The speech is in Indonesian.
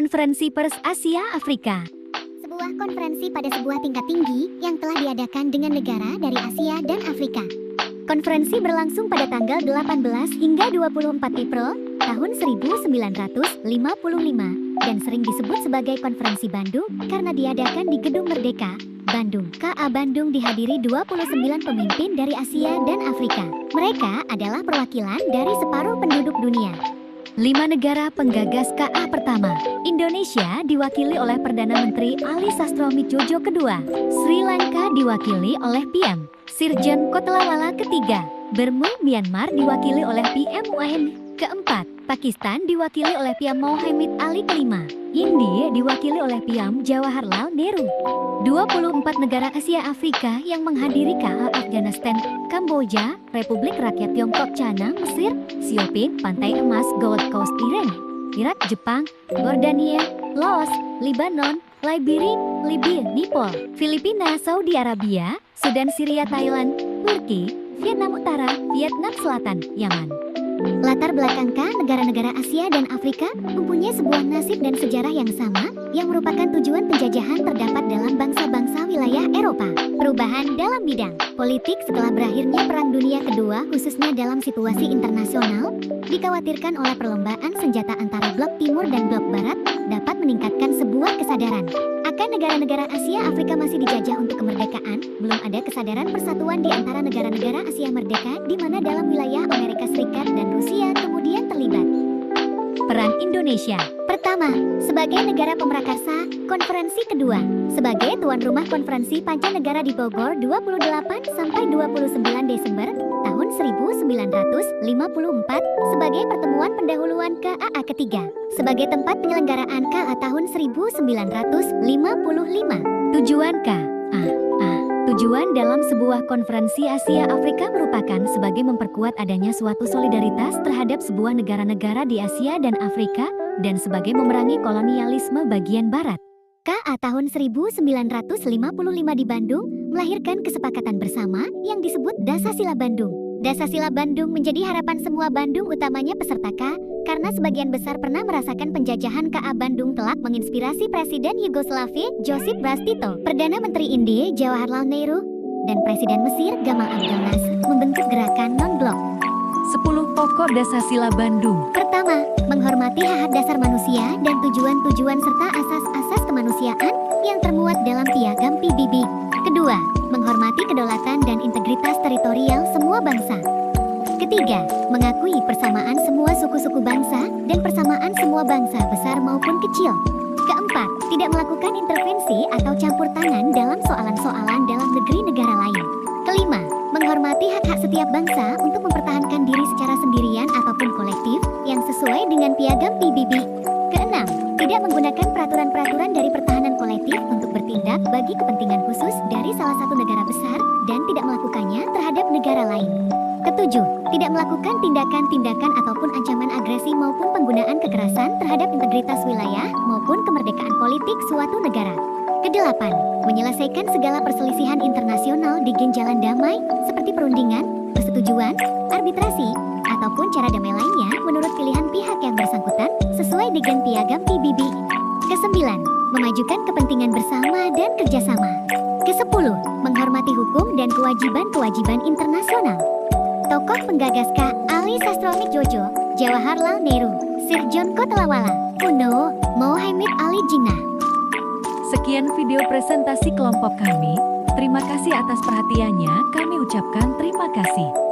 Konferensi Pers Asia Afrika. Sebuah konferensi pada sebuah tingkat tinggi yang telah diadakan dengan negara dari Asia dan Afrika. Konferensi berlangsung pada tanggal 18 hingga 24 April tahun 1955 dan sering disebut sebagai Konferensi Bandung karena diadakan di Gedung Merdeka, Bandung. KA Bandung dihadiri 29 pemimpin dari Asia dan Afrika. Mereka adalah perwakilan dari separuh penduduk dunia. 5 negara penggagas KA pertama. Indonesia diwakili oleh Perdana Menteri Ali Sastroamidjojo kedua. Sri Lanka diwakili oleh PM Sirjan Kotlawala ketiga. Burma Myanmar diwakili oleh PM UN keempat. Pakistan diwakili oleh PM Mohammed Ali kelima. India diwakili oleh PM Jawaharlal Nehru. 24 negara Asia Afrika yang menghadiri KA Afghanistan, Kamboja, Republik Rakyat Tiongkok China, Mesir, Sioping, Pantai Emas, Gold Coast Iran, Irak, Jepang, Jordania, Laos, Lebanon, Liberia, Libya, Nepal, Filipina, Saudi Arabia, Sudan, Syria, Thailand, Turki, Vietnam Utara, Vietnam Selatan, Yaman. Latar belakang negara-negara Asia dan Afrika mempunyai sebuah nasib dan sejarah yang sama yang merupakan tujuan penjajahan terdapat dalam bangsa-bangsa wilayah Eropa. Perubahan dalam bidang politik setelah berakhirnya Perang Dunia Kedua khususnya dalam situasi internasional dikhawatirkan oleh perlombaan senjata antara blok timur dan blok barat dapat meningkatkan sebuah kesadaran akan negara-negara Asia Afrika masih dijajah untuk kemerdekaan. Belum ada kesadaran persatuan di antara negara-negara Asia merdeka di mana dalam wilayah Amerika Serikat dan Rusia kemudian terlibat. Peran Indonesia. Pertama, sebagai negara pemrakarsa, konferensi kedua, sebagai tuan rumah konferensi Pancanegara di Bogor 28 sampai 29 Desember tahun 1954 sebagai pertemuan pendahuluan KAA ketiga, sebagai tempat penyelenggaraan KA tahun 1955. Tujuan KAA. Tujuan dalam sebuah konferensi Asia Afrika merupakan sebagai memperkuat adanya suatu solidaritas terhadap sebuah negara-negara di Asia dan Afrika dan sebagai memerangi kolonialisme bagian barat. KA tahun 1955 di Bandung melahirkan kesepakatan bersama yang disebut Dasasila Bandung. Dasasila Bandung menjadi harapan semua Bandung utamanya peserta KA karena sebagian besar pernah merasakan penjajahan. KA Bandung kelak menginspirasi Presiden Yugoslavia Josip Broz Tito, Perdana Menteri India Jawaharlal Nehru, dan Presiden Mesir Gamal Abdel Nasser membentuk gerakan non-blok. 10 pokok Dasasila Bandung. Pertama, menghormati hak dasar manusia dan tujuan-tujuan serta asas-asas kemanusiaan yang termuat dalam Piagam PBB. Kedua, menghormati kedaulatan dan integritas teritorial semua bangsa. Ketiga, mengakui persamaan semua suku-suku bangsa dan persamaan semua bangsa besar maupun kecil. Keempat, tidak melakukan intervensi atau campur tangan dalam soalan-soalan dalam negeri negara lain. Kelima, menghormati hak-hak setiap bangsa untuk mempertahankan diri secara sendirian ataupun kolektif yang sesuai dengan Piagam PBB. Keenam, tidak menggunakan peraturan-peraturan dari pertahanan kolektif untuk bertindak bagi kepentingan khusus dari salah satu negara besar dan tidak melakukannya terhadap negara lain. Ketujuh, tidak melakukan tindakan-tindakan ataupun ancaman agresi maupun penggunaan kekerasan terhadap integritas wilayah maupun kemerdekaan politik suatu negara. Kedelapan, menyelesaikan segala perselisihan internasional di jalan damai seperti perundingan, persetujuan, arbitrasi, ataupun cara damai lainnya menurut pilihan pihak yang bersangkutan sesuai dengan Piagam PBB. Kesembilan, memajukan kepentingan bersama dan kerjasama. Kesepuluh, menghormati hukum dan kewajiban-kewajiban internasional. Tokoh penggagas KA Ali Sastroamidjojo, Jawaharlal Nehru, Sirjan Kotlawala, UNO, Mohammed Ali Jinnah. Sekian video presentasi kelompok kami. Terima kasih atas perhatiannya. Kami ucapkan terima kasih.